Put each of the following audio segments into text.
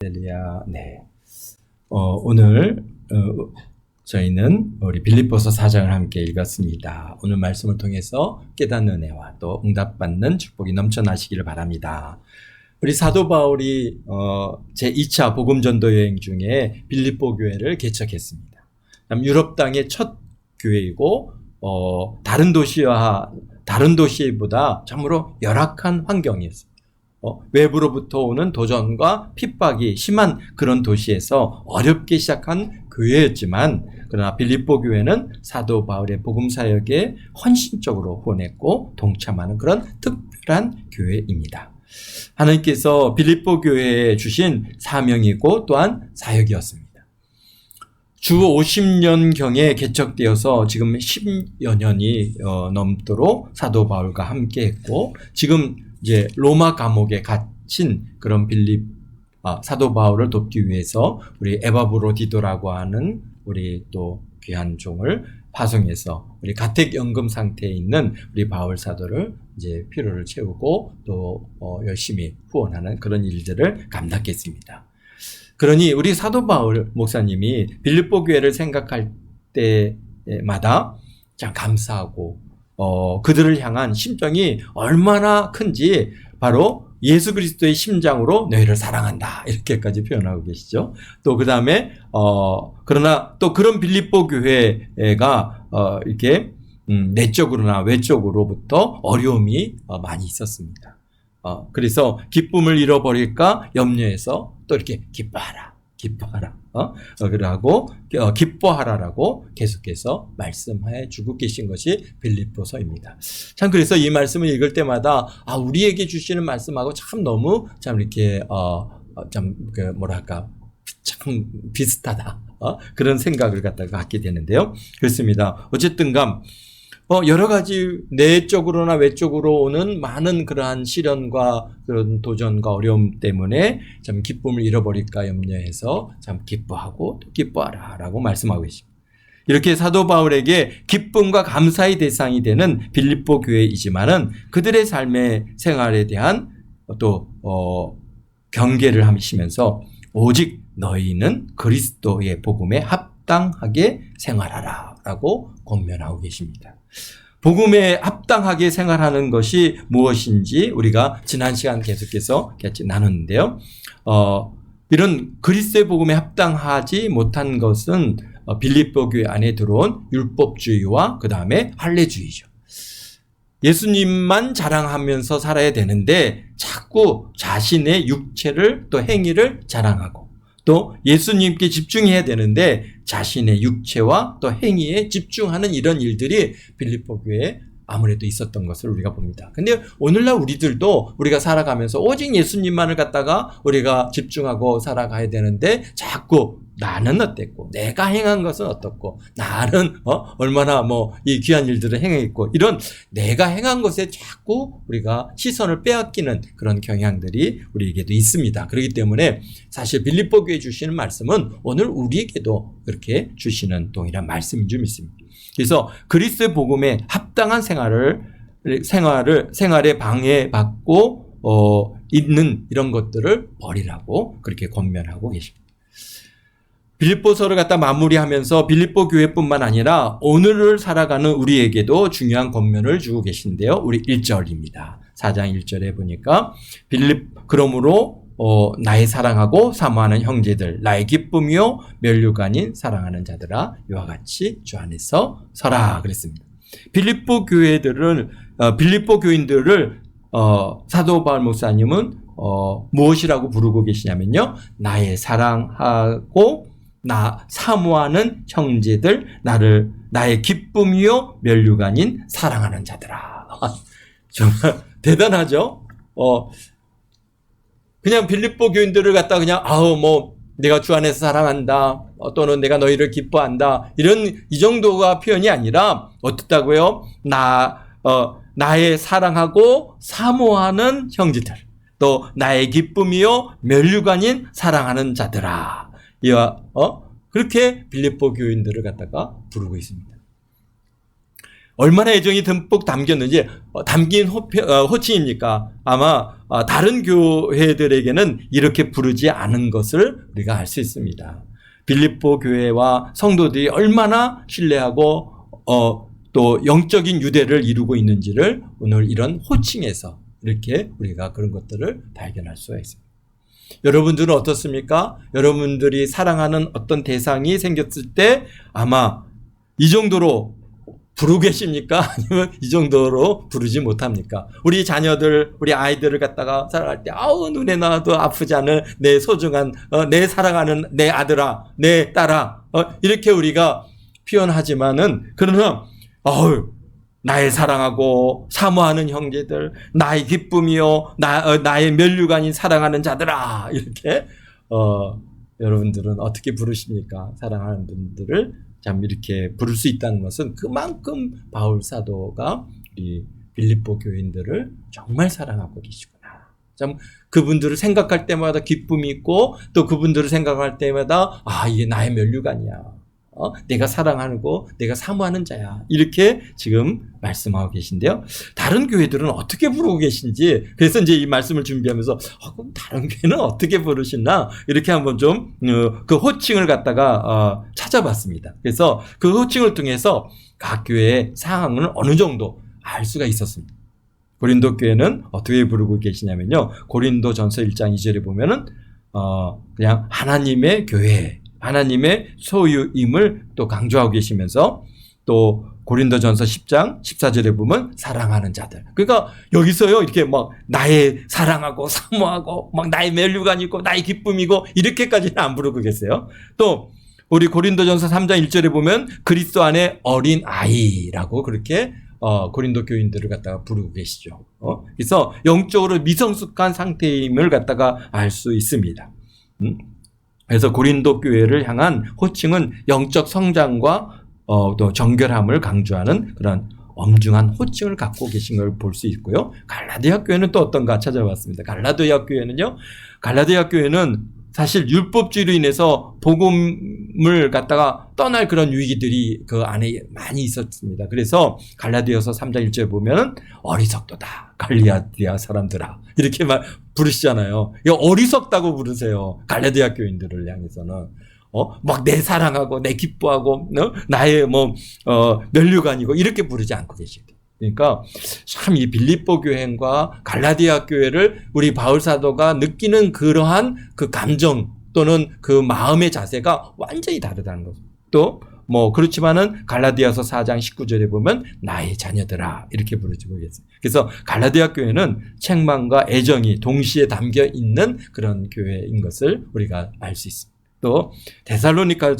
할렐루야. 네. 오늘 저희는 우리 빌립보서 4장을 함께 읽었습니다. 오늘 말씀을 통해서 깨닫는 은혜와 또 응답받는 축복이 넘쳐나시기를 바랍니다. 우리 사도 바울이 제2차 복음 전도 여행 중에 빌립보 교회를 개척했습니다. 유럽 땅의 첫 교회이고 다른 도시보다 참으로 열악한 환경이었습니다. 외부로부터 오는 도전과 핍박이 심한 그런 도시에서 어렵게 시작한 교회였지만, 그러나 빌립보 교회는 사도 바울의 복음 사역에 헌신적으로 후원했고 동참하는 그런 특별한 교회입니다. 하나님께서 빌립보 교회에 주신 사명이고 또한 사역이었습니다. 주 50년경에 개척되어서 지금 10여 년이 넘도록 사도 바울과 함께 했고, 지금 이제 로마 감옥에 갇힌 그런 사도 바울을 돕기 위해서 우리 에바브로디도라고 하는 우리 또 귀한 종을 파송해서 우리 가택연금 상태에 있는 우리 바울 사도를 이제 필요를 채우고 또 열심히 후원하는 그런 일들을 감당했습니다. 그러니 우리 사도 바울 목사님이 빌립보 교회를 생각할 때마다 참 감사하고 그들을 향한 심정이 얼마나 큰지 바로 예수 그리스도의 심장으로 너희를 사랑한다 이렇게까지 표현하고 계시죠. 또 그 다음에 그러나 또 그런 빌립보 교회가 이렇게 내적으로나 외적으로부터 어려움이 많이 있었습니다. 그래서 기쁨을 잃어버릴까 염려해서 또 이렇게 기뻐하라. 그러고 기뻐하라라고 계속해서 말씀해 주고 계신 것이 빌립보서입니다. 참 그래서 이 말씀을 읽을 때마다 우리에게 주시는 말씀하고 참 너무 참 이렇게 참 비슷하다 그런 생각을 갖게 되는데요. 그렇습니다. 어쨌든간 여러 가지 내적으로나 외적으로 오는 많은 그러한 시련과 그런 도전과 어려움 때문에 참 기쁨을 잃어버릴까 염려해서 참 기뻐하고 또 기뻐하라라고 말씀하고 계십니다. 이렇게 사도 바울에게 기쁨과 감사의 대상이 되는 빌립보 교회이지만은 그들의 삶의 생활에 대한 또 경계를 하시면서 오직 너희는 그리스도의 복음에 합당하게 생활하라라고 권면하고 계십니다. 복음에 합당하게 생활하는 것이 무엇인지 우리가 지난 시간 계속해서 같이 나눴는데요. 이런 그리스도의 복음에 합당하지 못한 것은 빌립보 교회 안에 들어온 율법주의와 그 다음에 할례주의죠. 예수님만 자랑하면서 살아야 되는데 자꾸 자신의 육체를 또 행위를 자랑하고, 또 예수님께 집중해야 되는데 자신의 육체와 또 행위에 집중하는 이런 일들이 빌립보 교회에 아무래도 있었던 것을 우리가 봅니다. 근데 오늘날 우리들도 우리가 살아가면서 오직 예수님만을 갖다가 우리가 집중하고 살아가야 되는데 자꾸 나는 어땠고 내가 행한 것은 어떻고 나는 얼마나 이 귀한 일들을 행했고 이런 내가 행한 것에 자꾸 우리가 시선을 빼앗기는 그런 경향들이 우리에게도 있습니다. 그렇기 때문에 사실 빌립보 교회에 주시는 말씀은 오늘 우리에게도 그렇게 주시는 동일한 말씀인 줄 믿습니다. 그래서 그리스도의 복음에 합당한 생활에 방해받고 있는 이런 것들을 버리라고 그렇게 권면하고 계십니다. 빌립보서를 갖다 마무리하면서 빌립보 교회뿐만 아니라 오늘을 살아가는 우리에게도 중요한 권면을 주고 계신데요. 우리 1절입니다. 4장 1절에 보니까 그러므로 나의 사랑하고 사모하는 형제들, 나의 기쁨이요 면류관인 사랑하는 자들아 이와 같이 주 안에서 서라 그랬습니다. 빌립보 교인들을 사도 바울 목사님은 무엇이라고 부르고 계시냐면요, 나의 사랑하고 사모하는 형제들, 나의 기쁨이요 면류관인 사랑하는 자들아. 정말 대단하죠. 그냥 빌립보 교인들을 갖다 그냥 내가 주 안에서 사랑한다 또는 내가 너희를 기뻐한다 이 정도가 표현이 아니라 어떻다고요? 나의 사랑하고 사모하는 형제들, 또 나의 기쁨이요 면류관인 사랑하는 자들아. 그렇게 빌립보 교인들을 갖다가 부르고 있습니다. 얼마나 애정이 듬뿍 담겼는지 담긴 호칭입니까? 아마 다른 교회들에게는 이렇게 부르지 않은 것을 우리가 알 수 있습니다. 빌립보 교회와 성도들이 얼마나 신뢰하고 또 영적인 유대를 이루고 있는지를 오늘 이런 호칭에서 이렇게 우리가 그런 것들을 발견할 수가 있습니다. 여러분들은 어떻습니까? 여러분들이 사랑하는 어떤 대상이 생겼을 때 아마 이 정도로 부르고 계십니까? 아니면 이 정도로 부르지 못합니까? 우리 자녀들, 우리 아이들을 갖다가 사랑할 때 아우 눈에 나와도 아프지 않은 내 소중한 내 사랑하는 내 아들아, 내 딸아 이렇게 우리가 표현하지만은 그러나 나의 사랑하고 사모하는 형제들, 나의 기쁨이요, 나의 면류관인 사랑하는 자들아 이렇게 여러분들은 어떻게 부르십니까? 사랑하는 분들을 참 이렇게 부를 수 있다는 것은 그만큼 바울 사도가 우리 빌립보 교인들을 정말 사랑하고 계시구나. 참 그분들을 생각할 때마다 기쁨이 있고 또 그분들을 생각할 때마다 이게 나의 면류관이야. 내가 사랑하고 내가 사모하는 자야. 이렇게 지금 말씀하고 계신데요. 다른 교회들은 어떻게 부르고 계신지 그래서 이제 이 말씀을 준비하면서 그럼 다른 교회는 어떻게 부르시나 이렇게 한번 좀 그 호칭을 갖다가 찾아봤습니다. 그래서 그 호칭을 통해서 각 교회의 상황을 어느 정도 알 수가 있었습니다. 고린도 교회는 어떻게 부르고 계시냐면요. 고린도전서 1장 2절에 보면은 그냥 하나님의 교회, 하나님의 소유임을 또 강조하고 계시면서 또 고린도전서 10장 14절에 보면 사랑하는 자들. 그러니까 여기서요 이렇게 막 나의 사랑하고 사모하고 막 나의 면류관이고 나의 기쁨이고 이렇게까지는 안 부르고 계세요. 또 우리 고린도전서 3장 1절에 보면 그리스도 안에 어린 아이라고 그렇게 고린도 교인들을 갖다가 부르고 계시죠. 그래서 영적으로 미성숙한 상태임을 갖다가 알 수 있습니다. 그래서 고린도 교회를 향한 호칭은 영적 성장과 또 정결함을 강조하는 그런 엄중한 호칭을 갖고 계신 걸 볼 수 있고요. 갈라디아 교회는 또 어떤가 찾아봤습니다. 갈라디아 교회는 사실 율법주의로 인해서 복음을 갖다가 떠날 그런 위기들이 그 안에 많이 있었습니다. 그래서 갈라디아서 3장 1절에 보면은 어리석도다 갈라디아 사람들아 이렇게 부르시잖아요. 어리석다고 부르세요. 갈라디아 교인들을 향해서는 막 내 사랑하고 내 기뻐하고 나의 면류관이고 이렇게 부르지 않고 계시죠. 그러니까 참 이 빌립보 교회과 갈라디아 교회를 우리 바울 사도가 느끼는 그러한 그 감정 또는 그 마음의 자세가 완전히 다르다는 거죠. 또 그렇지만은 갈라디아서 4장 19절에 보면 나의 자녀들아 이렇게 부르지고 계세요. 그래서 갈라디아 교회는 책망과 애정이 동시에 담겨 있는 그런 교회인 것을 우리가 알 수 있습니다. 또 데살로니가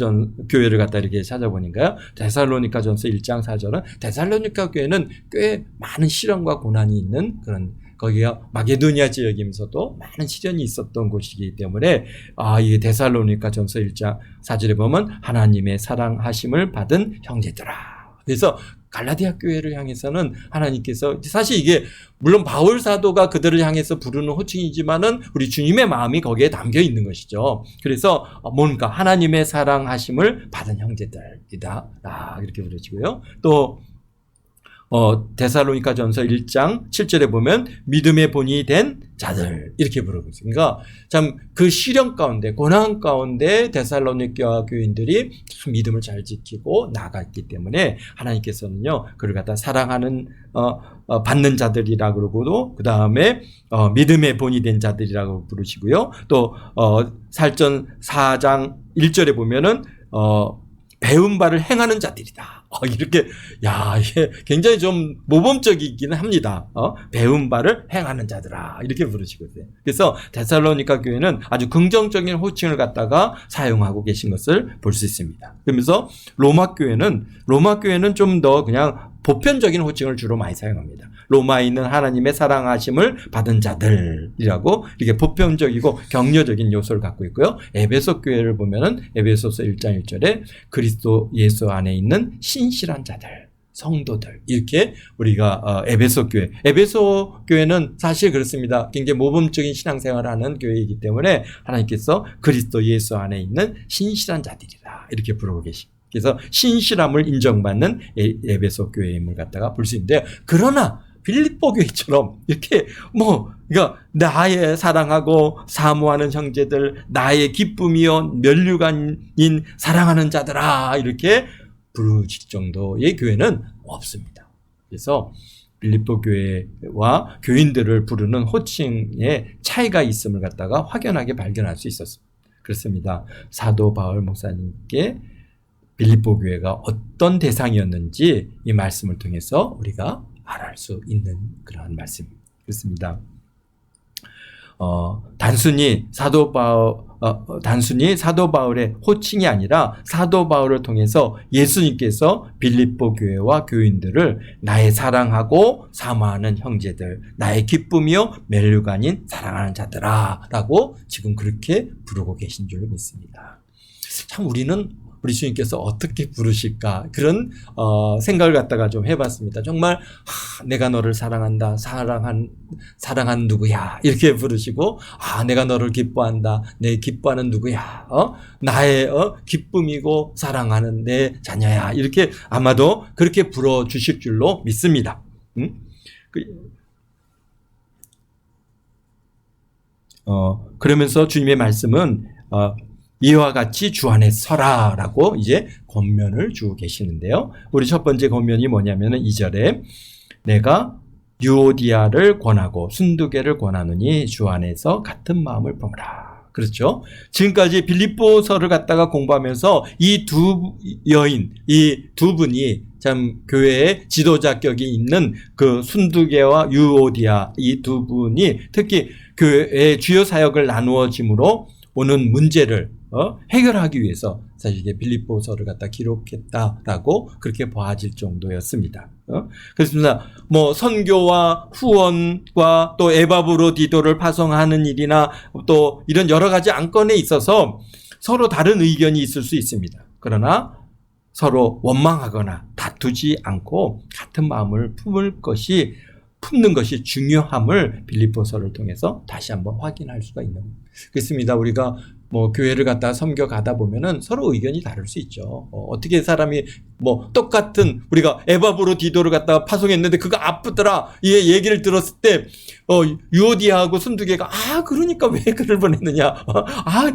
교회를 갖다 이렇게 찾아보니까요. 데살로니가전서 1장 4절은 데살로니가 교회는 꽤 많은 시련과 고난이 있는 그런 거기가 마게도니아 지역이면서도 많은 시련이 있었던 곳이기 때문에 이 데살로니가전서 1장 4절에 보면 하나님의 사랑하심을 받은 형제들아. 그래서 갈라디아 교회를 향해서는 하나님께서 사실 이게 물론 바울 사도가 그들을 향해서 부르는 호칭이지만은 우리 주님의 마음이 거기에 담겨 있는 것이죠. 그래서 뭔가 하나님의 사랑하심을 받은 형제들이다. 이렇게 부르시고요. 또 데살로니가전서 1장 7절에 보면 믿음의 본이 된 자들 이렇게 부르고 있어요. 그러니까 참 그 시련 가운데 고난 가운데 데살로니가 교인들이 참 믿음을 잘 지키고 나아갔기 때문에 하나님께서는요 그를 갖다 사랑하는 받는 자들이라 그러고도 그 다음에 믿음의 본이 된 자들이라고 부르시고요. 또 살전 4장 1절에 보면은 배운 바를 행하는 자들이다. 이렇게 이게 굉장히 좀 모범적이기는 합니다. 배운 바를 행하는 자들아 이렇게 부르시거든요. 그래서 데살로니가 교회는 아주 긍정적인 호칭을 갖다가 사용하고 계신 것을 볼 수 있습니다. 그러면서 로마 교회는 좀 더 그냥 보편적인 호칭을 주로 많이 사용합니다. 로마에 있는 하나님의 사랑하심을 받은 자들이라고 이렇게 보편적이고 격려적인 요소를 갖고 있고요. 에베소 교회를 보면은 에베소서 1장 1절에 그리스도 예수 안에 있는 신실한 자들, 성도들 이렇게 우리가 에베소 교회는 사실 그렇습니다. 굉장히 모범적인 신앙생활을 하는 교회이기 때문에 하나님께서 그리스도 예수 안에 있는 신실한 자들이다 이렇게 부르고 계십니다. 그래서 신실함을 인정받는 에베소 교회임을 갖다가 볼 수 있는데, 그러나 빌립보 교회처럼 이렇게 그러니까 나의 사랑하고 사모하는 형제들, 나의 기쁨이요 면류관인 사랑하는 자들아, 이렇게 부르실 정도의 교회는 없습니다. 그래서 빌립보 교회와 교인들을 부르는 호칭에 차이가 있음을 갖다가 확연하게 발견할 수 있었습니다. 그렇습니다. 사도 바울 목사님께 빌립보 교회가 어떤 대상이었는지 이 말씀을 통해서 우리가 알아볼 수 있는 그러한 말씀입니다. 그렇습니다. 단순히 사도 바울의 호칭이 아니라 사도 바울을 통해서 예수님께서 빌립보 교회와 교인들을 나의 사랑하고 사모하는 형제들, 나의 기쁨이요 멜류관인 사랑하는 자들아 라고 지금 그렇게 부르고 계신 줄로 믿습니다. 참 우리 주님께서 어떻게 부르실까, 그런 생각을 갖다가 좀 해봤습니다. 정말 내가 너를 사랑한다, 사랑한 누구야, 이렇게 부르시고, 내가 너를 기뻐한다, 내 기뻐하는 누구야, 나의 기쁨이고 사랑하는 내 자녀야, 이렇게 아마도 그렇게 불러주실 줄로 믿습니다. 그러면서 주님의 말씀은 이와 같이 주 안에 서라라고 이제 권면을 주고 계시는데요. 우리 첫 번째 권면이 뭐냐면은 2절에 내가 유오디아를 권하고 순두개를 권하느니 주 안에서 같은 마음을 품으라. 그렇죠? 지금까지 빌립보서를 갖다가 공부하면서 이 두 여인, 이 두 분이 참 교회의 지도자격이 있는 그 순두개와 유오디아, 이 두 분이 특히 교회의 주요 사역을 나누어짐으로 오는 문제를 해결하기 위해서 사실 이게 빌립보서를 갖다 기록했다라고 그렇게 보아질 정도였습니다. 그렇습니다. 선교와 후원과 또 에바브로디도를 파송하는 일이나 또 이런 여러 가지 안건에 있어서 서로 다른 의견이 있을 수 있습니다. 그러나 서로 원망하거나 다투지 않고 같은 마음을 품는 것이 중요함을 빌립보서를 통해서 다시 한번 확인할 수가 있는 겁니다. 그렇습니다. 우리가 교회를 갖다가 섬겨 가다 보면은 서로 의견이 다를 수 있죠. 어떻게 사람이 똑같은, 우리가 에바브로디도를 갖다가 파송했는데 그거 아프더라, 이 얘기를 들었을 때 유오디아하고 순두개가 그러니까 왜 글을 보냈느냐,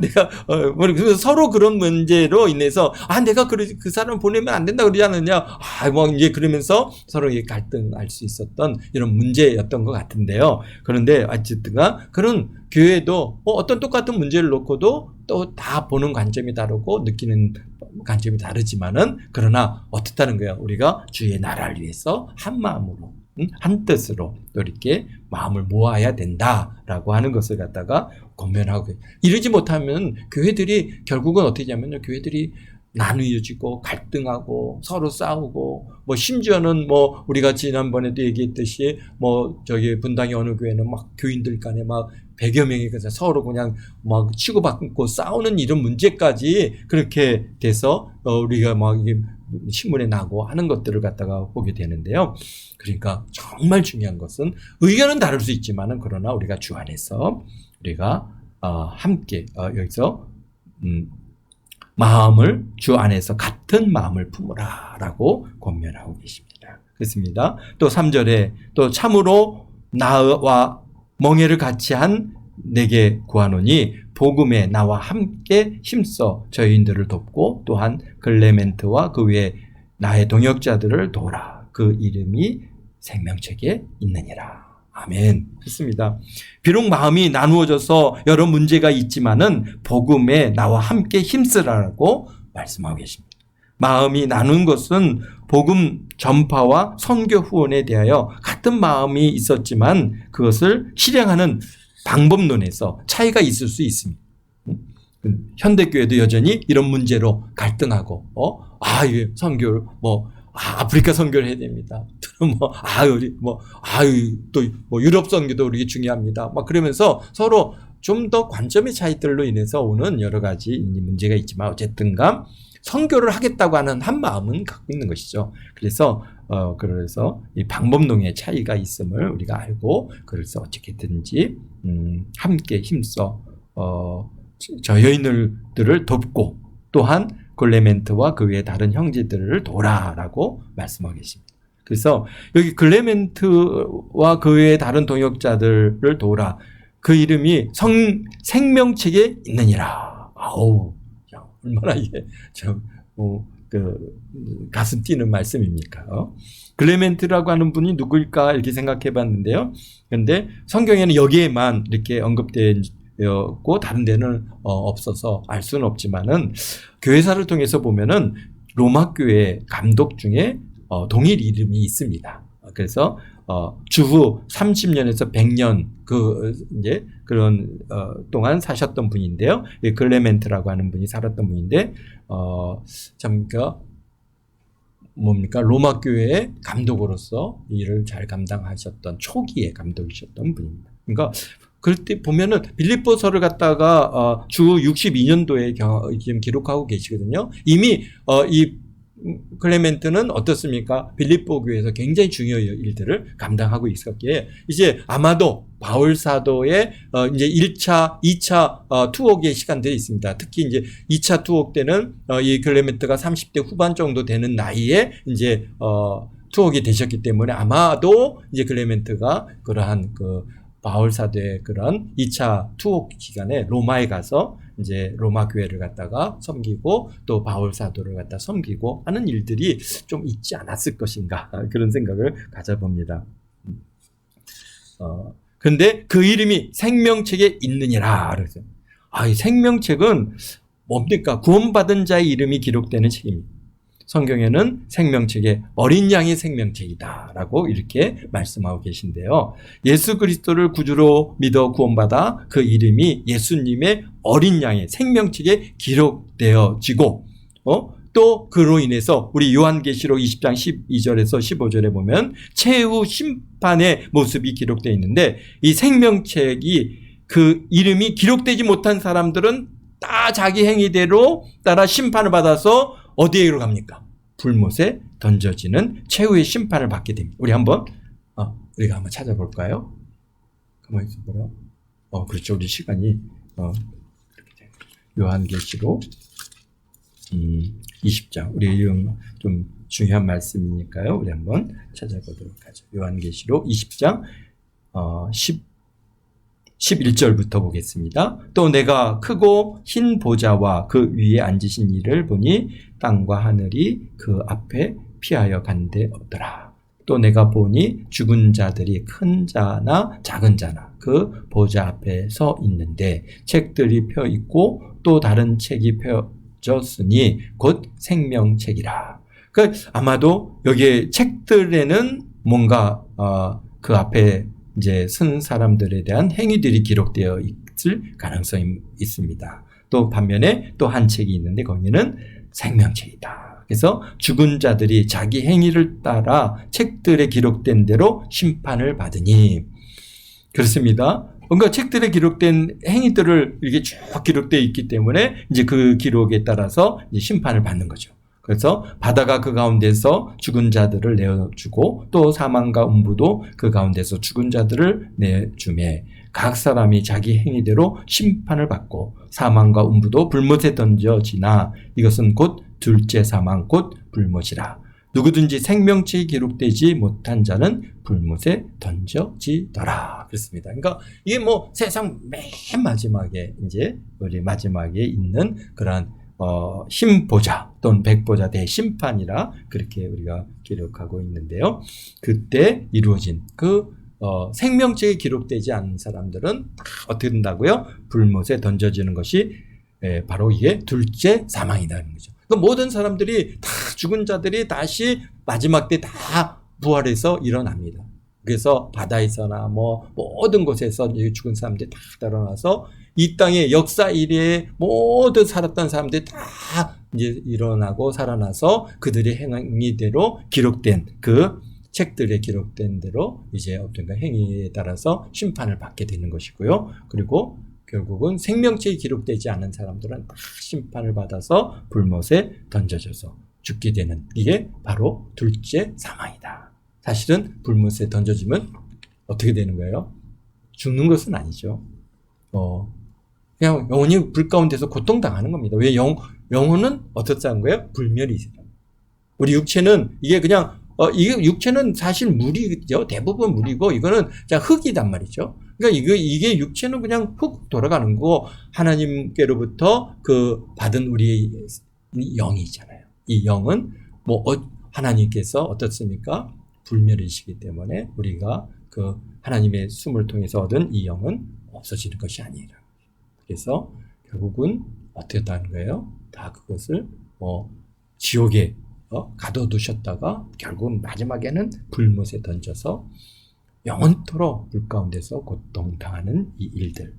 내가 그래서 서로 그런 문제로 인해서 내가 그 사람 보내면 안 된다 그러지 않느냐, 이제 그러면서 서로 갈등할 수 있었던 이런 문제였던 것 같은데요. 그런데 어쨌든가 그런 교회도 어떤 똑같은 문제를 놓고도 또 다 보는 관점이 다르고 느끼는 관점이 다르지만은, 그러나 어떻다는 거야, 우리가 주의 나라를 위해서 한 마음으로 한 뜻으로 또 이렇게 마음을 모아야 된다라고 하는 것을 갖다가 권면하고, 이러지 못하면 교회들이 결국은 어떻게 하면요, 교회들이 나누어지고 갈등하고 서로 싸우고 심지어는 우리가 지난번에도 얘기했듯이 저기 분당의 어느 교회는 교인들 간에 100여 명이 서로 그냥 치고받고 싸우는 이런 문제까지 그렇게 돼서 우리가 이게 신문에 나고 하는 것들을 갖다가 보게 되는데요. 그러니까 정말 중요한 것은 의견은 다를 수 있지만은, 그러나 우리가 주 안에서 우리가 함께 여기서 마음을 주 안에서 같은 마음을 품으라 라고 권면하고 계십니다. 그렇습니다. 또 3절에 또 참으로 나와 멍에를 같이 한 내게 구하노니 복음에 나와 함께 힘써 저희인들을 돕고 또한 클레멘트와 그 외에 나의 동역자들을 도우라. 그 이름이 생명책에 있느니라. 아멘. 그렇습니다. 비록 마음이 나누어져서 여러 문제가 있지만은 복음에 나와 함께 힘쓰라고 말씀하고 계십니다. 마음이 나눈 것은 복음 전파와 선교 후원에 대하여 같은 마음이 있었지만 그것을 실행하는 방법론에서 차이가 있을 수 있습니다. 현대교회도 여전히 이런 문제로 갈등하고, 이게 선교를 아프리카 선교를 해야 됩니다. 또 유럽 선교도 우리 중요합니다. 그러면서 서로 좀 더 관점의 차이들로 인해서 오는 여러 가지 문제가 있지만 어쨌든간 선교를 하겠다고 하는 한 마음은 갖고 있는 것이죠. 그래서 이 방법론의 차이가 있음을 우리가 알고, 그래서 어떻게든지 함께 힘써 저 여인들을 돕고 또한 클레멘트와 그 외의 다른 형제들을 도라라고 말씀하고 계십니다. 그래서 여기 클레멘트와 그 외의 다른 동역자들을 도라. 그 이름이 생명책에 있느니라. 아우, 야, 얼마나 이게 가슴 뛰는 말씀입니까? 클레멘트라고 하는 분이 누구일까 이렇게 생각해 봤는데요. 그런데 성경에는 여기에만 이렇게 언급되었고 다른 데는 없어서 알 수는 없지만은 교회사를 통해서 보면은 로마 교회 감독 중에 동일 이름이 있습니다. 그래서 주후 30년에서 100년 이제 그런 동안 사셨던 분인데요. 클레멘트라고 하는 분이 살았던 분인데 참 뭡니까? 로마 교회의 감독으로서 일을 잘 감당하셨던 초기의 감독이셨던 분입니다. 그러니까 그럴 때 보면은 빌립보서를 갖다가 주 62년도에 지금 기록하고 계시거든요. 이미 이 클레멘트는 어떻습니까? 빌립보 교회에서 굉장히 중요한 일들을 감당하고 있었기에 이제 아마도 바울 사도의 이제 1차, 2차 투옥의 시간들이 있습니다. 특히 이제 2차 투옥 때는 이 클레멘트가 30대 후반 정도 되는 나이에 이제 투옥이 되셨기 때문에 아마도 이제 클레멘트가 그러한 바울 사도의 그런 2차 투옥 기간에 로마에 가서 이제 로마 교회를 갖다가 섬기고 또 바울 사도를 갖다 섬기고 하는 일들이 좀 있지 않았을 것인가 그런 생각을 가져봅니다. 그런데 그 이름이 생명책에 있느니라. 그래서 이 생명책은 뭡니까? 구원받은 자의 이름이 기록되는 책입니다. 성경에는 생명책에 어린 양의 생명책이다라고 이렇게 말씀하고 계신데요. 예수 그리스도를 구주로 믿어 구원받아 그 이름이 예수님의 어린 양의 생명책에 기록되어지고 또 그로 인해서 우리 요한계시록 20장 12절에서 15절에 보면 최후 심판의 모습이 기록되어 있는데 이 생명책이 그 이름이 기록되지 못한 사람들은 다 자기 행위대로 따라 심판을 받아서 어디에로 갑니까? 불못에 던져지는 최후의 심판을 받게 됩니다. 우리가 한번 찾아볼까요? 가만히 있어보라. 그렇죠. 우리 시간이 요한계시록 20장. 우리 좀 중요한 말씀이니까요. 우리 한번 찾아보도록 하죠. 요한계시록 20장 11절부터 보겠습니다. 또 내가 크고 흰 보좌와 그 위에 앉으신 이를 보니 땅과 하늘이 그 앞에 피하여 간데 없더라. 또 내가 보니 죽은 자들이 큰 자나 작은 자나 그 보좌 앞에 서 있는데 책들이 펴 있고 또 다른 책이 펴졌으니 곧 생명책이라. 아마도 여기 책들에는 뭔가 그 앞에 이제 쓴 사람들에 대한 행위들이 기록되어 있을 가능성이 있습니다. 또 반면에 또 한 책이 있는데 거기는 생명책이다. 그래서 죽은 자들이 자기 행위를 따라 책들에 기록된 대로 심판을 받으니 그렇습니다. 뭔가 책들에 기록된 행위들을 이렇게 쭉 기록되어 있기 때문에 이제 그 기록에 따라서 이제 심판을 받는 거죠. 그래서 바다가 그 가운데서 죽은 자들을 내어주고 또 사망과 음부도 그 가운데서 죽은 자들을 내주매 각 사람이 자기 행위대로 심판을 받고 사망과 음부도 불못에 던져지나 이것은 곧 둘째 사망 곧 불못이라. 누구든지 생명책이 기록되지 못한 자는 불못에 던져지더라. 그렇습니다. 그러니까 이게 세상 맨 마지막에 이제 우리 마지막에 있는 그러한 흰 보좌 또는 백보좌 대심판이라 그렇게 우리가 기록하고 있는데요. 그때 이루어진 생명책에 기록되지 않은 사람들은 어떻게 된다고요? 불못에 던져지는 것이 바로 이게 둘째 사망이라는 거죠. 그러니까 모든 사람들이 다 죽은 자들이 다시 마지막 때 다 부활해서 일어납니다. 그래서 바다에서나 모든 곳에서 죽은 사람들이 다 일어나서 이 땅의 역사 이래에 모두 살았던 사람들이 다 이제 일어나고 살아나서 그들의 행위대로 기록된 그 책들에 기록된 대로 이제 어떤가 행위에 따라서 심판을 받게 되는 것이고요. 그리고 결국은 생명책이 기록되지 않은 사람들은 다 심판을 받아서 불못에 던져져서 죽게 되는 이게 바로 둘째 사망이다. 사실은 불못에 던져지면 어떻게 되는 거예요? 죽는 것은 아니죠. 그냥 영혼이 불 가운데서 고통당하는 겁니다. 왜 영혼은 어떻다는 거예요? 불멸이죠. 우리 육체는 이게 그냥 이게 육체는 사실 물이죠. 대부분 물이고 이거는 그냥 흙이단 말이죠. 그러니까 이게 육체는 그냥 흙 돌아가는 거고 하나님께로부터 그 받은 우리 영이잖아요. 이 영은 뭐 하나님께서 어떻습니까? 불멸이시기 때문에 우리가 그 하나님의 숨을 통해서 얻은 이 영은 없어지는 것이 아니라. 그래서 결국은 어떻게 하는 거예요? 다 그것을 지옥에 가둬두셨다가 결국은 마지막에는 불못에 던져서 영원토록 불 가운데서 고통당하는 이 일들.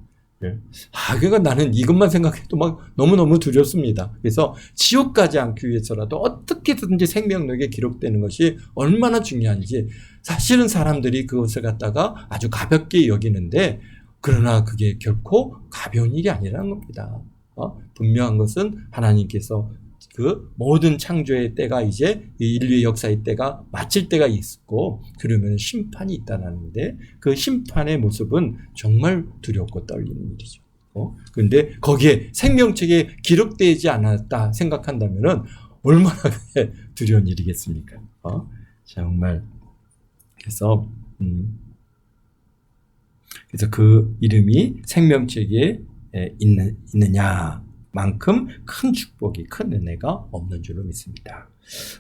그러니까 나는 이것만 생각해도 막 너무너무 두렵습니다. 그래서 지옥 가지 않기 위해서라도 어떻게든지 생명록에 기록되는 것이 얼마나 중요한지 사실은 사람들이 그것을 갖다가 아주 가볍게 여기는데 그러나 그게 결코 가벼운 일이 아니라는 겁니다. 분명한 것은 하나님께서 그 모든 창조의 때가 이제 인류의 역사의 때가 마칠 때가 있고 그러면 심판이 있다는데 그 심판의 모습은 정말 두렵고 떨리는 일이죠. 그런데 거기에 생명책에 기록되지 않았다 생각한다면은 얼마나 두려운 일이겠습니까? 정말 그래서 그 이름이 생명책에 있느냐? 만큼 큰 축복이 큰 은혜가 없는 줄로 믿습니다.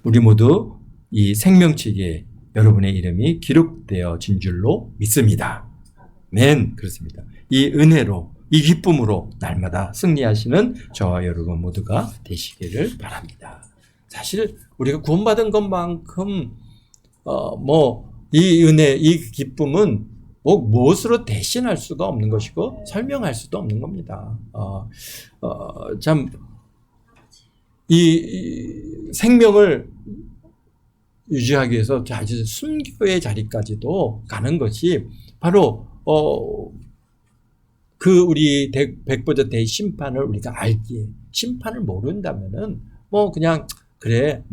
우리 모두 이 생명책에 여러분의 이름이 기록되어진 줄로 믿습니다. 아멘. 그렇습니다. 이 은혜로 이 기쁨으로 날마다 승리하시는 저와 여러분 모두가 되시기를 바랍니다. 사실 우리가 구원받은 것만큼 이 은혜, 이 기쁨은 무엇으로 대신할 수가 없는 것이고 설명할 수도 없는 겁니다. 참 이 생명을 유지하기 위해서 아주 순교의 자리까지도 가는 것이 바로 그 우리 백보자 대심판을 우리가 알기에 심판을 모른다면은 그냥 그래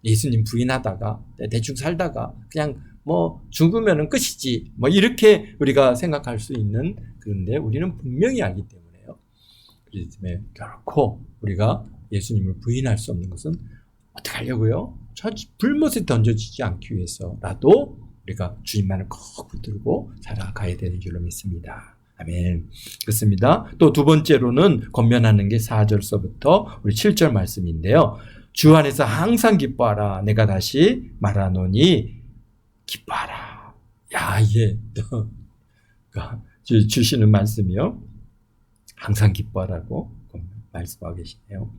예수님 부인하다가 대충 살다가 그냥 죽으면은 끝이지. 이렇게 우리가 생각할 수 있는, 그런데 우리는 분명히 알기 때문에요. 그렇기 때문에 결코 우리가 예수님을 부인할 수 없는 것은 어떻게 하려고요? 저 불못에 던져지지 않기 위해서라도 우리가 주님만을 꼭 붙들고 살아가야 되는 줄로 믿습니다. 아멘. 그렇습니다. 또 두 번째로는 권면하는 게 4절서부터 우리 7절 말씀인데요. 주 안에서 항상 기뻐하라. 내가 다시 말하노니 기뻐하라. 이게 주시는 말씀이요. 항상 기뻐하라고 말씀하고 계시네요.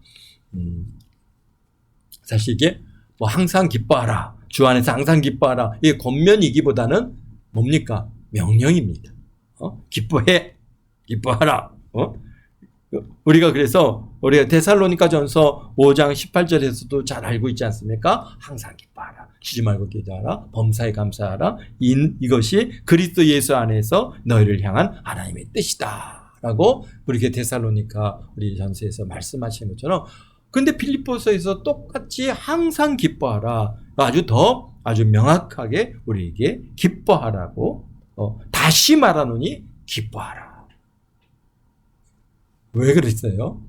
사실 이게 항상 기뻐하라. 주 안에서 항상 기뻐하라. 이게 권면이기보다는 뭡니까? 명령입니다. 기뻐해. 기뻐하라. 우리가 그래서 우리가 데살로니가전서 5장 18절에서도 잘 알고 있지 않습니까? 항상 기뻐하라. 쉬지 말고 기도하라. 범사에 감사하라. 이것이 그리스도 예수 안에서 너희를 향한 하나님의 뜻이다. 라고 우리 데살로니가 우리 전서에서 말씀하시는 것처럼, 근데 필리포서에서 똑같이 항상 기뻐하라. 아주 명확하게 우리에게 기뻐하라고 다시 말하노니 기뻐하라. 왜 그랬어요?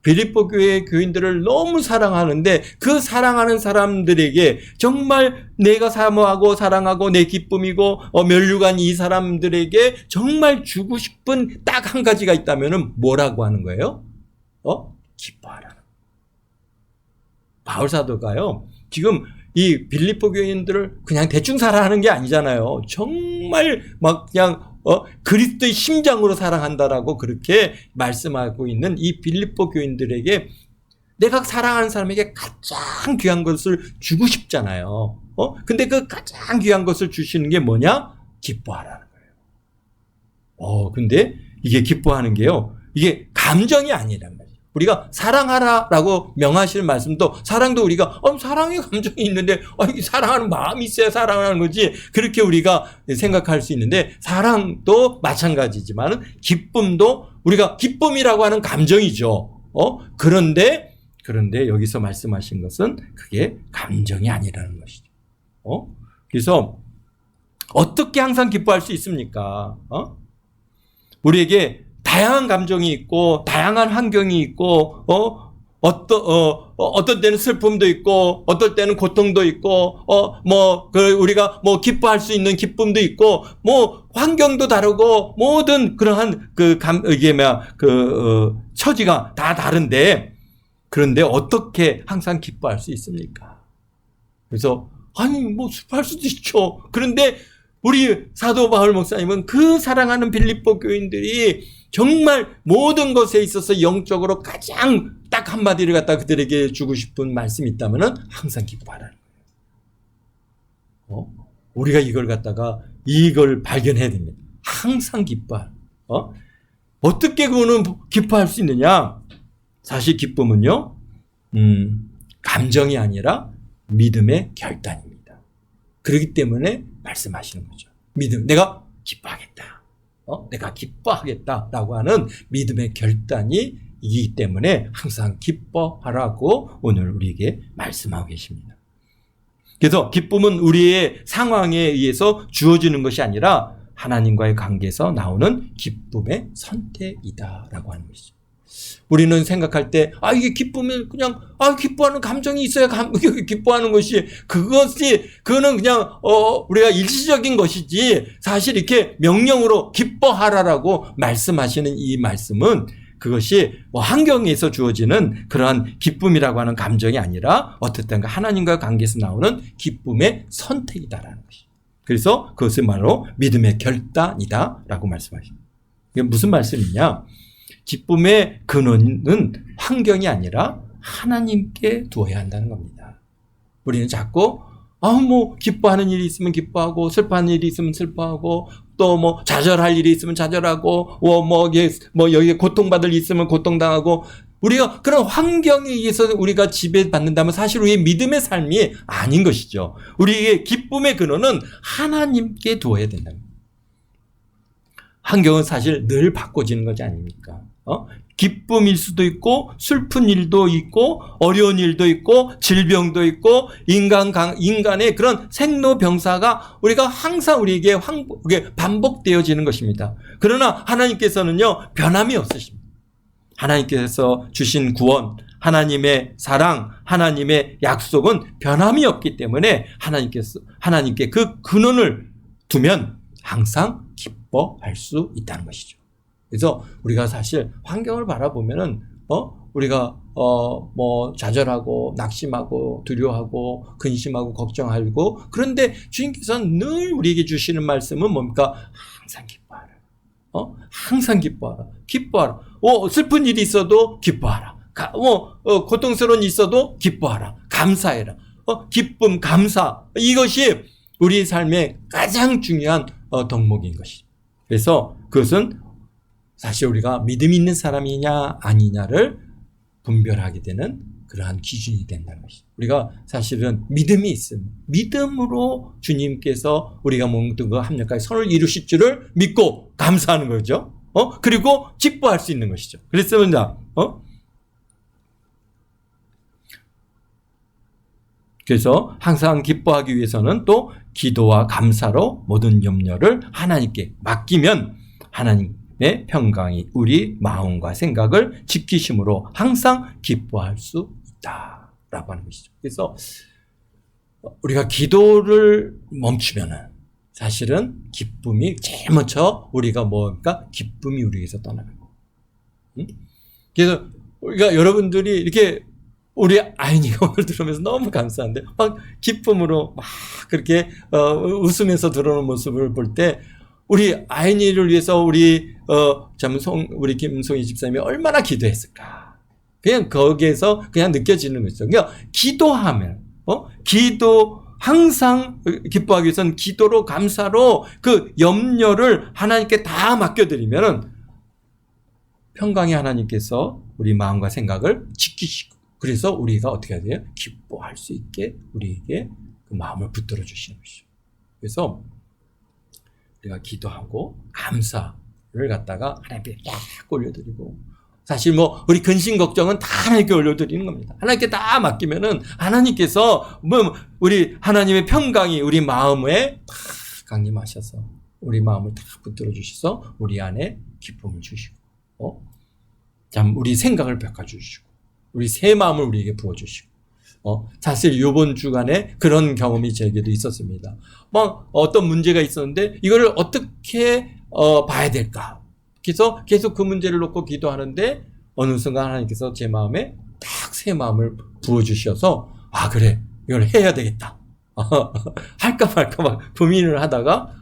빌립보 교회 교인들을 너무 사랑하는데 그 사랑하는 사람들에게 정말 내가 사모하고 사랑하고 내 기쁨이고 면류관 이 사람들에게 정말 주고 싶은 딱 한 가지가 있다면 뭐라고 하는 거예요? 기뻐하라. 바울 사도가요, 지금 이 빌립보 교인들을 그냥 대충 사랑하는 게 아니잖아요. 정말 그냥 그리스도의 심장으로 사랑한다라고 그렇게 말씀하고 있는 이 빌립보 교인들에게 내가 사랑하는 사람에게 가장 귀한 것을 주고 싶잖아요. 근데 그 가장 귀한 것을 주시는 게 뭐냐? 기뻐하라는 거예요. 근데 이게 기뻐하는 게요, 이게 감정이 아니란 말이에요. 우리가 사랑하라라고 명하시는 말씀도, 사랑도 우리가 사랑의 감정이 있는데 사랑하는 마음이 있어야 사랑하는 거지, 그렇게 우리가 생각할 수 있는데, 사랑도 마찬가지지만 기쁨도 우리가 기쁨이라고 하는 감정이죠. 그런데 여기서 말씀하신 것은 그게 감정이 아니라는 것이죠. 그래서 어떻게 항상 기뻐할 수 있습니까? 우리에게 다양한 감정이 있고 다양한 환경이 있고 어떤 때는 슬픔도 있고 어떨 때는 고통도 있고 우리가 기뻐할 수 있는 기쁨도 있고 환경도 다르고 모든 그러한 처지가 다 다른데 그런데 어떻게 항상 기뻐할 수 있습니까? 그래서 슬퍼할 수도 있죠. 그런데 우리 사도 바울 목사님은 그 사랑하는 빌립보 교인들이 정말 모든 것에 있어서 영적으로 가장 딱 한마디를 갖다 그들에게 주고 싶은 말씀이 있다면 항상 기뻐하라는 거예요. 우리가 이걸 발견해야 됩니다. 항상 기뻐할. 어떻게 그거는 기뻐할 수 있느냐? 사실 기쁨은요, 감정이 아니라 믿음의 결단입니다. 그렇기 때문에 말씀하시는 거죠. 믿음, 내가 기뻐하겠다. 내가 기뻐하겠다라고 하는 믿음의 결단이 이기 때문에 항상 기뻐하라고 오늘 우리에게 말씀하고 계십니다. 그래서 기쁨은 우리의 상황에 의해서 주어지는 것이 아니라 하나님과의 관계에서 나오는 기쁨의 선택이다라고 하는 것이죠. 우리는 생각할 때 이게 기쁘면 그냥 기뻐하는 감정이 있어야 기뻐하는 것이 그거는 그냥 우리가 일시적인 것이지 사실 이렇게 명령으로 기뻐하라라고 말씀하시는 이 말씀은 그것이 환경에서 주어지는 그러한 기쁨이라고 하는 감정이 아니라 어쨌든 하나님과의 관계에서 나오는 기쁨의 선택이다라는 것이죠. 그래서 그것은 바로 믿음의 결단이다라고 말씀하십니다. 이게 무슨 말씀이냐? 기쁨의 근원은 환경이 아니라 하나님께 두어야 한다는 겁니다. 우리는 자꾸 기뻐하는 일이 있으면 기뻐하고 슬퍼하는 일이 있으면 슬퍼하고 또 좌절할 일이 있으면 좌절하고 여기에 고통받을 일이 있으면 고통당하고 우리가 그런 환경에 의해서 우리가 지배받는다면 사실 우리의 믿음의 삶이 아닌 것이죠. 우리의 기쁨의 근원은 하나님께 두어야 된다. 환경은 사실 늘 바꿔지는 것이 아닙니까? 기쁨일 수도 있고 슬픈 일도 있고 어려운 일도 있고 질병도 있고 인간의 그런 생로병사가 우리가 항상 우리에게 반복되어지는 것입니다. 그러나 하나님께서는요 변함이 없으십니다. 하나님께서 주신 구원, 하나님의 사랑, 하나님의 약속은 변함이 없기 때문에 하나님께 그 근원을 두면 항상 기뻐할 수 있다는 것이죠. 그래서 우리가 사실 환경을 바라보면은 우리가 좌절하고 낙심하고 두려워하고 근심하고 걱정하고 그런데 주님께서는 늘 우리에게 주시는 말씀은 뭡니까? 항상 기뻐하라. 항상 기뻐하라. 기뻐하라. 슬픈 일이 있어도 기뻐하라. 고통스러운 일이 있어도 기뻐하라. 감사해라. 기쁨, 감사 이것이 우리 삶의 가장 중요한 덕목인 것이죠. 그래서 그것은 사실 우리가 믿음 있는 사람이냐 아니냐를 분별하게 되는 그러한 기준이 된다는 것이죠. 우리가 사실은 믿음이 있으면 믿음으로 주님께서 우리가 모든 그 합력하게 선을 이루실 줄을 믿고 감사하는 거죠. 그리고 기뻐할 수 있는 것이죠. 그랬습니다. 그래서 항상 기뻐하기 위해서는 또 기도와 감사로 모든 염려를 하나님께 맡기면 하나님의 평강이 우리 마음과 생각을 지키심으로 항상 기뻐할 수 있다라고 하는 것이죠. 그래서 우리가 기도를 멈추면은 사실은 기쁨이 제일 먼저 우리가 기쁨이 우리에게서 떠나는 거. 그래서 우리가 여러분들이 이렇게 우리 아이니가 오늘 들으면서 너무 감사한데 막 기쁨으로 막 그렇게 웃으면서 들어오는 모습을 볼 때 우리 아이니를 위해서 우리 김송희 집사님이 얼마나 기도했을까. 그냥 거기에서 그냥 느껴지는 거죠. 그러니까 기도하면 항상 기뻐하기 위해서는 기도로 감사로 그 염려를 하나님께 다 맡겨드리면 평강의 하나님께서 우리 마음과 생각을 지키시고 그래서 우리가 어떻게 해야 돼요? 기뻐할 수 있게 우리에게 그 마음을 붙들어 주시는 것이죠. 그래서 우리가 기도하고 감사를 갖다가 하나님께 딱 올려드리고 사실 우리 근심 걱정은 다 하나님께 올려드리는 겁니다. 하나님께 다 맡기면은 하나님께서 우리 하나님의 평강이 우리 마음에 다 강림하셔서 우리 마음을 다 붙들어 주셔서 우리 안에 기쁨을 주시고 참 우리 생각을 바꿔주시고 우리 새 마음을 우리에게 부어주시고 사실 이번 주간에 그런 경험이 저에게도 있었습니다. 막 어떤 문제가 있었는데 이거를 어떻게 봐야 될까? 그래서 계속 그 문제를 놓고 기도하는데 어느 순간 하나님께서 제 마음에 딱 새 마음을 부어주셔서 그래 이걸 해야 되겠다. 할까 말까 막 고민을 하다가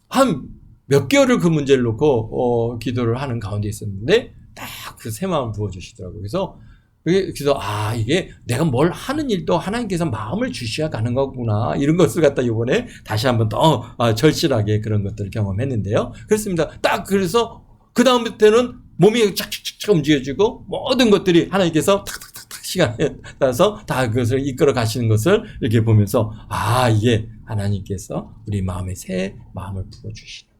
한 몇 개월을 그 문제를 놓고 기도를 하는 가운데 있었는데 딱 그 새 마음을 부어주시더라고요. 그래서 이게 내가 뭘 하는 일도 하나님께서 마음을 주셔야 가는 거구나. 이런 것을 갖다 이번에 다시 한번 더 절실하게 그런 것들을 경험했는데요. 그렇습니다. 딱 그래서 그 다음부터는 몸이 착착착 움직여지고 모든 것들이 하나님께서 탁탁탁탁 시간에 따라서 다 그것을 이끌어 가시는 것을 이렇게 보면서 이게 하나님께서 우리 마음에 새 마음을 부어주시는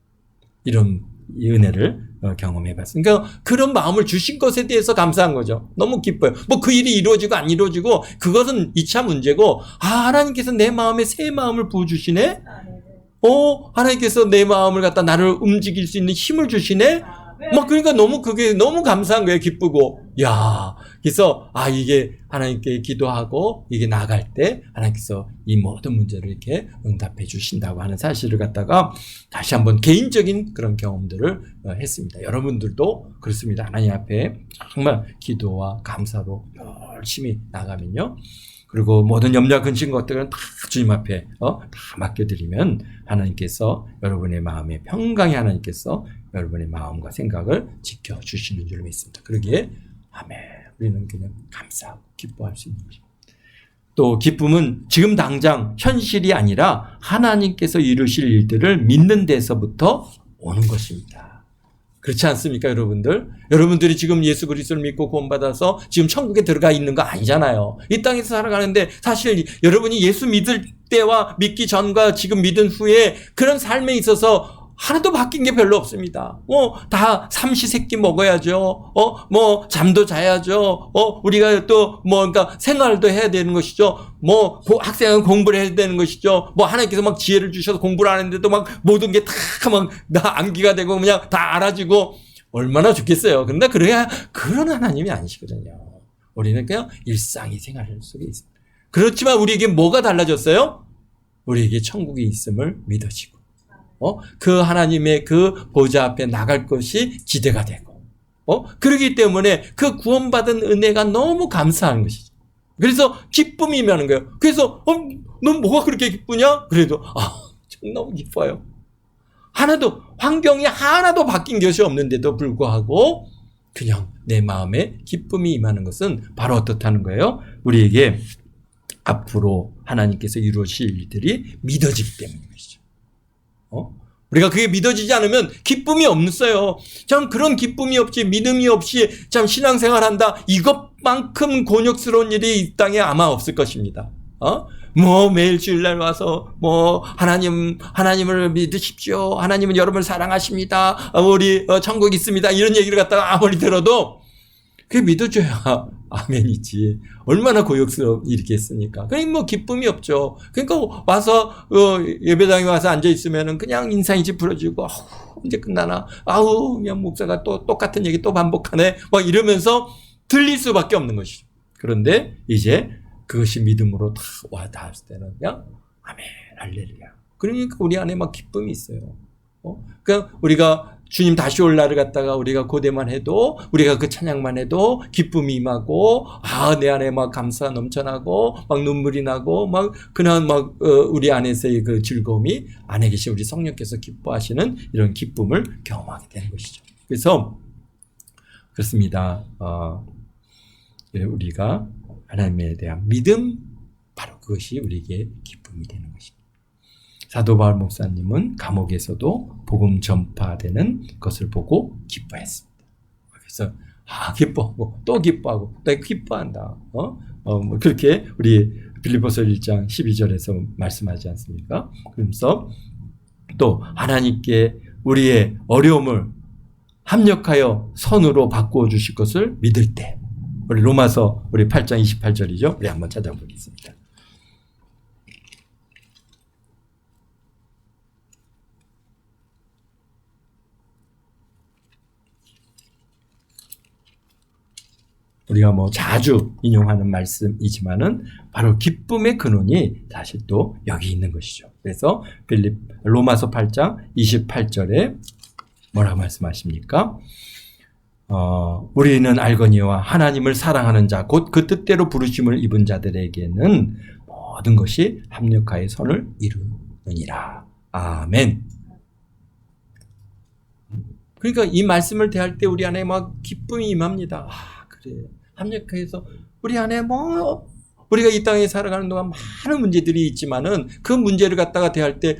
이런 이 은혜를 경험해 봤습니다. 그러니까 그런 마음을 주신 것에 대해서 감사한 거죠. 너무 기뻐요. 뭐 그 일이 이루어지고 안 이루어지고 그것은 2차 문제고 하나님께서 내 마음에 새 마음을 부어주시네. 하나님께서 내 마음을 갖다 나를 움직일 수 있는 힘을 주시네. 그러니까 그게 너무 감사한 거예요. 기쁘고. 그래서 이게 하나님께 기도하고 이게 나갈 때 하나님께서 이 모든 문제를 이렇게 응답해 주신다고 하는 사실을 갖다가 다시 한번 개인적인 그런 경험들을 했습니다. 여러분들도 그렇습니다. 하나님 앞에 정말 기도와 감사로 열심히 나가면요. 그리고 모든 염려와 근심 것들은 다 주님 앞에 다 맡겨드리면 하나님께서 여러분의 마음에 평강히 하나님께서 여러분의 마음과 생각을 지켜주시는 줄 믿습니다. 그러기에 아멘. 우리는 그냥 감사하고 기뻐할 수 있는 것입니다. 또 기쁨은 지금 당장 현실이 아니라 하나님께서 이루실 일들을 믿는 데서부터 오는 것입니다. 그렇지 않습니까, 여러분들? 여러분들이 지금 예수 그리스도를 믿고 구원받아서 지금 천국에 들어가 있는 거 아니잖아요. 이 땅에서 살아가는데 사실 여러분이 예수 믿을 때와 믿기 전과 지금 믿은 후에 그런 삶에 있어서 하나도 바뀐 게 별로 없습니다. 다 삼시세끼 먹어야죠. 잠도 자야죠. 우리가 또 그러니까 생활도 해야 되는 것이죠. 학생은 공부를 해야 되는 것이죠. 하나님께서 막 지혜를 주셔서 공부를 하는데도 막 모든 게 다 막 다 암기가 되고 그냥 다 알아지고 얼마나 좋겠어요. 그런데 그래야 그런 하나님이 아니시거든요. 우리는 그냥 일상이 생활 속에 있습니다. 그렇지만 우리에게 뭐가 달라졌어요? 우리에게 천국이 있음을 믿어지고 그 하나님의 그 보좌 앞에 나갈 것이 기대가 되고 그렇기 때문에 그 구원받은 은혜가 너무 감사한 것이죠. 그래서 기쁨이 임하는 거예요. 그래서 넌 뭐가 그렇게 기쁘냐? 그래도 좀 너무 기뻐요. 환경이 하나도 바뀐 것이 없는데도 불구하고 그냥 내 마음에 기쁨이 임하는 것은 바로 어떻다는 거예요? 우리에게 앞으로 하나님께서 이루실 일들이 믿어지기 때문인 것이죠. 우리가 그게 믿어지지 않으면 기쁨이 없어요. 참 그런 기쁨이 없이 믿음이 없이 참 신앙생활한다. 이것만큼 곤욕스러운 일이 이 땅에 아마 없을 것입니다. 매일 주일날 와서 하나님을 믿으십시오. 하나님은 여러분을 사랑하십니다. 우리 천국 있습니다. 이런 얘기를 갖다가 아무리 들어도 그게 믿어줘야 아멘이지. 얼마나 고역스러운 일이겠습니까? 그러니까 기쁨이 없죠. 그러니까 와서 예배당에 와서 앉아 있으면은 그냥 인상이 찌푸러지고 언제 끝나나? 그냥 목사가 또 똑같은 얘기 또 반복하네. 이러면서 들릴 수밖에 없는 것이죠. 그런데 이제 그것이 믿음으로 다 와 닿았을 때는 그냥 아멘 할렐루야. 그러니까 우리 안에 막 기쁨이 있어요. 그러니까 우리가 주님 다시 올 날을 갖다가 우리가 고대만 해도 우리가 그 찬양만 해도 기쁨이 임하고 내 안에 막 감사 넘쳐나고 막 눈물이 나고 그냥 우리 안에서의 그 즐거움이 안에 계신 우리 성령께서 기뻐하시는 이런 기쁨을 경험하게 되는 것이죠. 그래서 그렇습니다. 우리가 하나님에 대한 믿음 바로 그것이 우리에게 기쁨이 되는 것입니다. 사도 바울 목사님은 감옥에서도 복음 전파되는 것을 보고 기뻐했습니다. 그래서 기뻐하고 또 기뻐하고 또 기뻐한다. 그렇게 우리 빌립보서 1장 12절에서 말씀하지 않습니까? 그러면서 또 하나님께 우리의 어려움을 합력하여 선으로 바꾸어 주실 것을 믿을 때 우리 로마서 우리 8장 28절이죠. 우리 한번 찾아보겠습니다. 우리가 뭐 자주 인용하는 말씀이지만은 바로 기쁨의 근원이 사실 또 여기 있는 것이죠. 그래서 로마서 8장 28절에 뭐라고 말씀하십니까? 우리는 알거니와 하나님을 사랑하는 자, 곧 그 뜻대로 부르심을 입은 자들에게는 모든 것이 합력하여 선을 이루느니라. 아멘. 그러니까 이 말씀을 대할 때 우리 안에 막 기쁨이 임합니다. 그래. 합력해서 우리 안에 우리가 이 땅에 살아가는 동안 많은 문제들이 있지만은 그 문제를 갖다가 대할 때,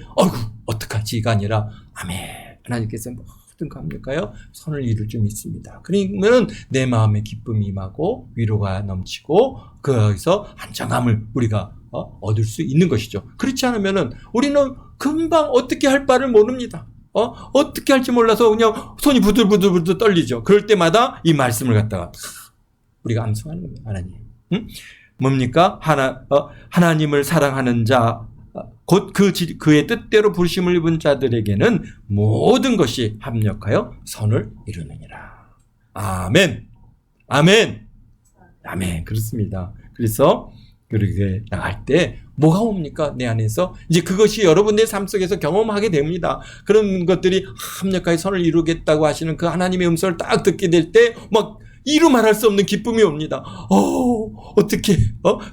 어떡하지가 아니라, 아멘. 하나님께서 모든 거 합력하여 선을 이룰 줄 믿습니다. 그러면 내 마음에 기쁨이 임하고 위로가 넘치고 거기서 안정함을 우리가 얻을 수 있는 것이죠. 그렇지 않으면은 우리는 금방 어떻게 할 바를 모릅니다. 어떻게 할지 몰라서 그냥 손이 부들부들 떨리죠. 그럴 때마다 이 말씀을 갖다가 우리가 암송하는 겁니다. 하나님. 응? 뭡니까? 하나님을 사랑하는 자, 곧 그의 뜻대로 부르심을 입은 자들에게는 모든 것이 합력하여 선을 이루느니라. 아멘. 아멘. 아멘. 그렇습니다. 그래서 그렇게 나갈 때 뭐가 옵니까? 내 안에서 이제 그것이 여러분의 삶 속에서 경험하게 됩니다. 그런 것들이 합력하여 선을 이루겠다고 하시는 그 하나님의 음성을 딱 듣게 될 때 막 이루 말할 수 없는 기쁨이 옵니다. 어떻게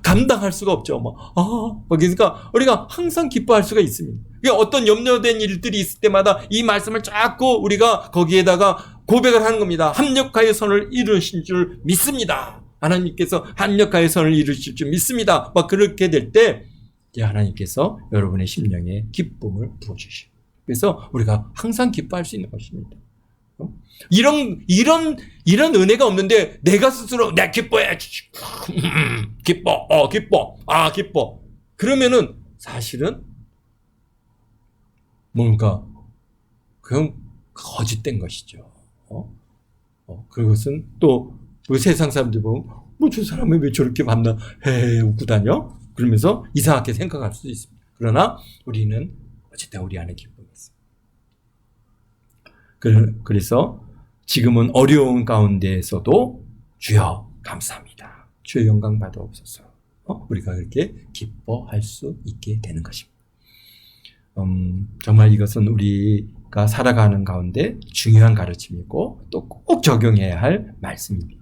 감당할 수가 없죠. 그러니까 우리가 항상 기뻐할 수가 있습니다. 그러니까 어떤 염려된 일들이 있을 때마다 이 말씀을 자꾸 우리가 거기에다가 고백을 하는 겁니다. 합력하여 선을 이루신 줄 믿습니다. 하나님께서 합력하여 선을 이루실 줄 믿습니다. 막 그렇게 될 때 하나님께서 여러분의 심령에 기쁨을 부어주시고, 그래서 우리가 항상 기뻐할 수 있는 것입니다. 이런 은혜가 없는데 내가 스스로 내가 기뻐해. 기뻐. 그러면은 사실은 뭔가 그건 거짓된 것이죠. 그것은 또 그 세상 사람들 보면 저 사람이 왜 저렇게 만나 웃고 다녀? 그러면서 이상하게 생각할 수도 있습니다. 그러나 우리는 어쨌든 우리 안에 기쁨이 있습니다. 그래서 지금은 어려운 가운데에서도 주여 감사합니다. 주의 영광 받아옵소서. 우리가 그렇게 기뻐할 수 있게 되는 것입니다. 정말 이것은 우리가 살아가는 가운데 중요한 가르침이고 또 꼭 적용해야 할 말씀입니다.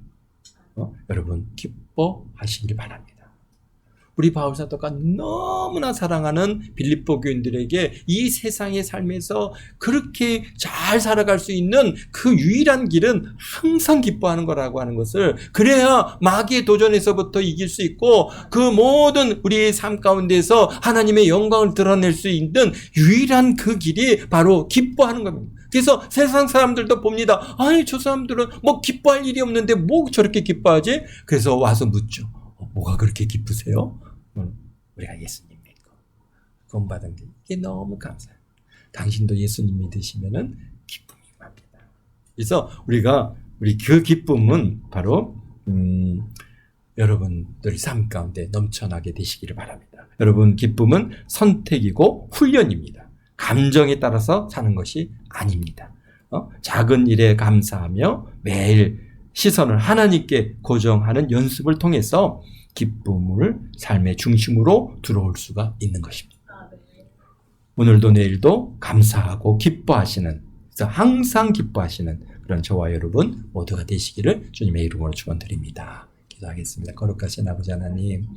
여러분 기뻐하시길 바랍니다. 우리 바울 사도가 너무나 사랑하는 빌립보 교인들에게 이 세상의 삶에서 그렇게 잘 살아갈 수 있는 그 유일한 길은 항상 기뻐하는 거라고 하는 것을, 그래야 마귀의 도전에서부터 이길 수 있고 그 모든 우리의 삶 가운데서 하나님의 영광을 드러낼 수 있는 유일한 그 길이 바로 기뻐하는 겁니다. 그래서 세상 사람들도 봅니다. 저 사람들은 기뻐할 일이 없는데 뭐 저렇게 기뻐하지? 그래서 와서 묻죠. 뭐가 그렇게 기쁘세요? 우리가 예수님 믿고 구원받은 게 이게 너무 감사해요. 당신도 예수님 믿으시면은 기쁨이 납니다. 그래서 우리 그 기쁨은 바로 여러분들 삶 가운데 넘쳐나게 되시기를 바랍니다. 여러분 기쁨은 선택이고 훈련입니다. 감정에 따라서 사는 것이 아닙니다. 작은 일에 감사하며 매일 시선을 하나님께 고정하는 연습을 통해서 기쁨을 삶의 중심으로 들어올 수가 있는 것입니다. 오늘도 내일도 감사하고 기뻐하시는, 그래서 항상 기뻐하시는 그런 저와 여러분 모두가 되시기를 주님의 이름으로 축원드립니다. 기도하겠습니다. 거룩하신 아버지 하나님,